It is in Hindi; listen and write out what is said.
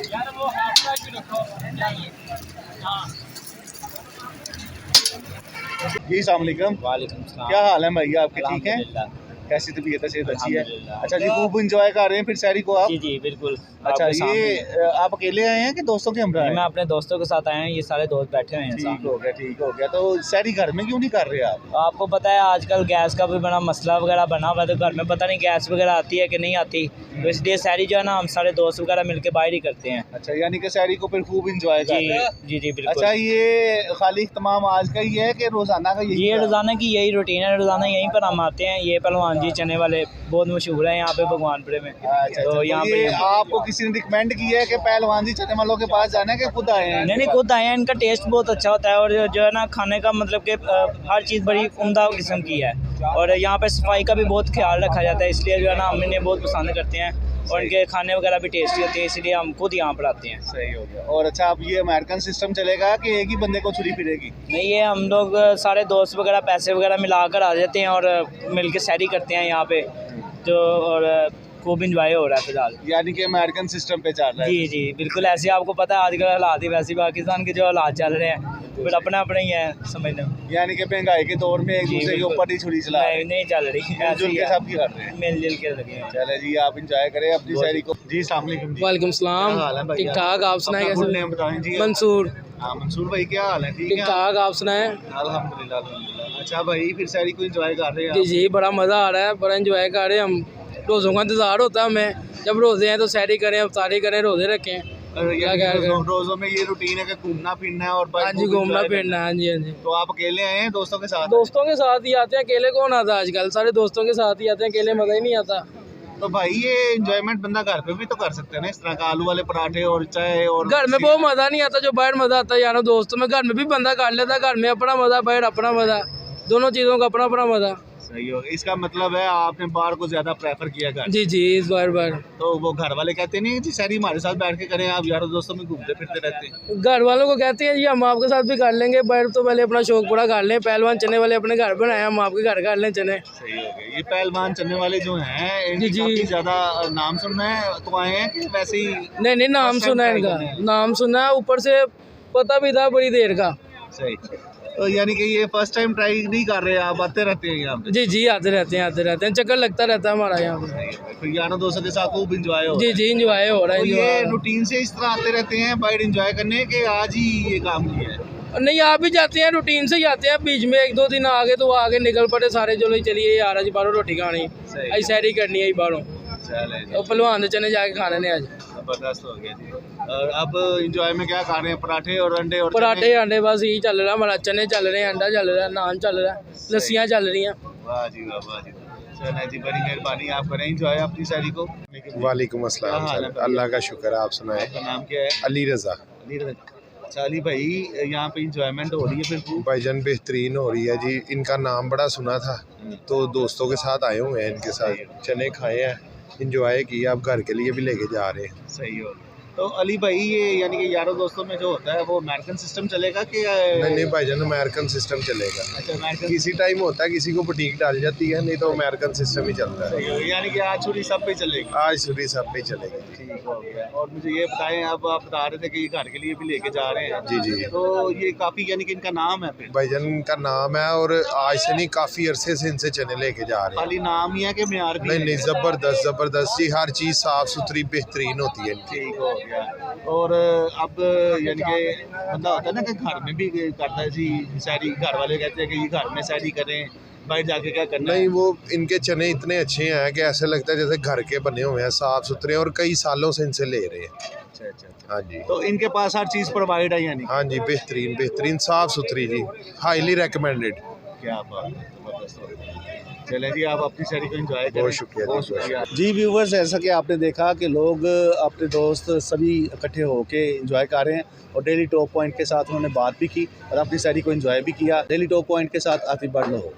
जी अस्सलाम वालेकुम। वालेकुम सलाम। क्या हाल है भैया आपके, ठीक है? अल्हम्दुलिल्लाह। कैसी तबीयत है, सेहत अच्छी है? अल्हम्दुलिल्लाह। अच्छा जी, खूब इंजॉय कर रहे हैं फिर शहरी को आप? जी जी बिल्कुल। अच्छा, आपके सामने ये ही। आप अकेले आए हैं कि दोस्तों के हमरा नहीं, मैं हैं? अपने दोस्तों के साथ आया हूँ, ये सारे दोस्त बैठे हुए हैं ठीक सामने। हो गया, ठीक हो गया। तो शहरी घर में क्यों नहीं कर रहे आप? आपको पता है आजकल गैस का भी बड़ा मसला वगैरह बना हुआ है, तो घर में पता नहीं गैस वगैरह आती है कि नहीं आती, तो इसलिए शहरी जो है ना हम सारे दोस्त वगैरह मिलके बाहर ही करते हैं। अच्छा, यानी कि शहरी को फिर खूब इंजॉय कर जी रहे हैं। जी जी बिल्कुल। अच्छा, ये खाली तमाम आज का ही है कि रोजाना का यही ये है? रोज़ाना की यही रूटीन है, रोज़ाना यहीं पर हम आते हैं। ये पहलवान जी चने वाले बहुत मशहूर है यहाँ पे भगवानपुरे में। अच्छा, तो तो यहाँ ये पे आपको किसी ने रिकमेंड किया है कि पहलवान जी चने वालों के पास जाना है कि खुद आए हैं? नहीं खुद आए हैं, इनका टेस्ट बहुत अच्छा होता है और जो है ना खाने का मतलब कि हर चीज़ बड़ी उम्दा किस्म की है और यहाँ पे सफाई का भी बहुत ख्याल रखा जाता है, इसलिए जो है ना हम इन्हें बहुत पसंद करते हैं और इनके खाने वगैरह भी टेस्टी होते हैं, इसलिए हम खुद यहाँ पर आते हैं। सही हो गया। और अच्छा, अब ये अमेरिकन सिस्टम चलेगा कि एक ही बंदे को छुरी फिरेगी? नहीं, ये हम लोग सारे दोस्त वगैरह पैसे वगैरह मिला कर आ जाते हैं और मिल के सैरी करते हैं यहाँ पे, जो और खूब इंजॉय हो रहा है फिलहाल। यानी कि अमेरिकन सिस्टम पे चल रहा है? जी जी बिल्कुल। ऐसे आपको पता है आजकल हालात ही वैसे पाकिस्तान के जो हालात चल रहे हैं फिर अपना अपना ही है समझना। यानी कि महंगाई के दौर में एक जी, दूसरे के बिल्कुल। ऊपर ही छुरी चला रहे हैं। नहीं चल रही, मिलजुल के सब की कर रहे हैं। मिलजुल के लगे हैं। चले जी, आप इंजॉय करें अपनी शहरी को। जी अस्सलाम वालेकुम जी। वालेकुम सलाम। क्या हाल है भैया? ठीक ठाक, आप सुनाए अपना good कैसे? name बताएं जी। मंसूर। हाँ मंसूर भाई, क्या हाल है? ठीक ठीक है ठाक, आप सुनाए? अल्हम्दुलिल्लाह अल्हम्दुलिल्लाह। अच्छा भाई, फिर शहरी को इंजॉय कर रहे हैं जी आप? जी बड़ा मज़ा आ रहा है, बड़ा इंजॉय कर रहे हैं हम। रोज़ों का इंतज़ार होता है हमें, जब रोज़े हैं तो सैरी करें, अफ्तारी करें, रोज़े रखें। और क्या यानी कह रहे हैं? रोजों में ये रूटीन है कि घूमना फिरना है और बस हाँ जी, खूब घूमना enjoy फिरना करना है। हाँ जी हाँ जी। है। तो आप अकेले आए हैं दोस्तों के साथ? दोस्तों के साथ ही आते हैं, अकेले कौन आता है आजकल, सारे दोस्तों के साथ ही आते हैं, अकेले मज़ा ही नहीं आता। तो भाई ये इंजॉयमेंट बंदा घर पे भी तो कर सकते हैं ना, इस तरह का आलू वाले पराठे और चाय और घर में बहुत मज़ा नहीं आता जो बाहर मज़ा आता है यारों दोस्तों में। घर में भी बंदा कर लेता है, घर में अपना मज़ा, बाहर अपना मज़ा, दोनों चीज़ों का अपना अपना मज़ा। सही हो। इसका मतलब है आपने बाहर को ज्यादा प्रेफर किया घर? जी जी, इस बार तो वो घर वाले कहते नहीं जी शहरी हमारे साथ बैठ के करें, आप यारों दोस्तों में घूमते फिरते रहते हैं? घर वालों को कहते हैं जी हम आपके साथ भी कर लेंगे, बाहर तो पहले अपना शौक पूरा कर लें। पहलवान चने वाले अपने घर बनाए, हम आपके घर कर लें चने। सही हो गया। ये पहलवान चलने वाले जो हैं इनकी जी, जी। काफी ज्यादा नाम सुनना है तो आए हैं कि वैसे ही? नहीं नाम First time सुना है try इनका, करने हैं। नाम सुना है, ऊपर से पता भी था बड़ी देर का। सही। तो यानी कि ये फर्स्ट टाइम ट्राई नहीं कर रहे, आप आते रहते हैं यहाँ पे? जी जी, आते रहते हैं, चक्कर लगता रहता है हमारा यहाँ पे। फिर यारों दोस्तों के साथ खूब इंजॉय हो? जी जी, इंजॉय हो रहा है। तो ये enjoy। रूटीन से इस तरह आते रहते हैं बाहर इंजॉय करने के, आज ही ये काम किया है? नहीं, आप भी जाते हैं, रूटीन से ही आते हैं, बीच में एक दो दिन आगे तो आगे निकल पड़े सारे, चलो चलिए यार आज बाहरों रोटी खानी, आज सैरी करनी है बाहरों, चले जी, तो पहलवान चने जाके खाने ने आज। जबरदस्त हो गया जी। और अब इंजॉय में क्या खा रहे हैं? पराठे और अंडे और पराठे अंडे बस यही चल रहा है हमारा, चने चल रहे हैं, अंडा चल रहा है, नान चल रहा है, लस्सियाँ चल रही हैं। वाह जी वाह, वाह जी। चले जी, बड़ी मेहरबानी, आप करें इंजॉय अपनी शहरी को। वालेकुम अस्सलाम क्या हाल है सर, अल्लाह का शुक्र है, आप सुनाए? आपका नाम क्या है? अली रज़ा। अली रज़ा। अच्छा अली भाई, यहाँ पे इंजॉयमेंट हो रही है फिर खूब? भाईजान बेहतरीन हो रही है जी, इनका नाम बड़ा सुना था तो दोस्तों के साथ आए हुए हैं, इनके साथ चने खाए हैं, इंजॉय किया, अब घर के लिए भी लेके जा रहे हैं। सही हो। तो अली भाई ये यानी कि यारों दोस्तों में जो होता है वो अमेरिकन सिस्टम चलेगा कि? नहीं भाईजान, अमेरिकन सिस्टम चलेगा। अच्छा, अमेरिकन। किसी टाइम होता है किसी को बुटीक डाल जाती है, नहीं तो अमेरिकन सिस्टम ही चलता है। सही हो, यानी कि आज छुट्टी सब पे चलेगी? आज सुबह सब पे चलेगी जी। ठीक हो गया। और मुझे ये बताएं, अब आप बता रहे थे कि घर के लिए भी लेके जा रहे हैं? जी जी। तो ये काफ़ी यानी कि इनका नाम है फिर? भाईजान का नाम है और आज से नहीं, काफ़ी अरसे से इनसे चने लेके जा रहे हैं। खाली नाम ही है कि म्यार भी नहीं, ज़बरदस्त ज़बरदस्त जी, हर चीज़ साफ़ सुथरी बेहतरीन होती है इनकी। ठीक हो गया। और अब यानी कि बंदा होता है ना कि घर में भी करता है जी सैरी, घर वाले कहते हैं कि ये घर में सैरी करें, बाहर जाके क्या करना है? नहीं, वो इनके चने इतने अच्छे हैं कि ऐसे लगता है जैसे घर के बने हुए हैं, साफ़ सुथरे, और कई सालों से इनसे ले रहे हैं। अच्छा अच्छा। हाँ जी, तो इनके पास हर चीज़ प्रोवाइड है यानी? हाँ जी, बेहतरीन बेहतरीन साफ़ सुथरी जी, हाईली रिकमेंडेड। क्या बात है, जबरदस्त हो गया। चलें जी, आप अपनी शहरी को एंजॉय करें। बहुत शुक्रिया, बहुत बहुत शुक्रिया जी व्यूवर्स, जैसा कि आपने देखा कि लोग अपने दोस्त सभी इकट्ठे होके एंजॉय कर रहे हैं और डेली टॉप पॉइंट के साथ उन्होंने बात भी की और अपनी शहरी को एंजॉय भी किया। डेली टॉप पॉइंट के साथ आतिफ बढ़ लो।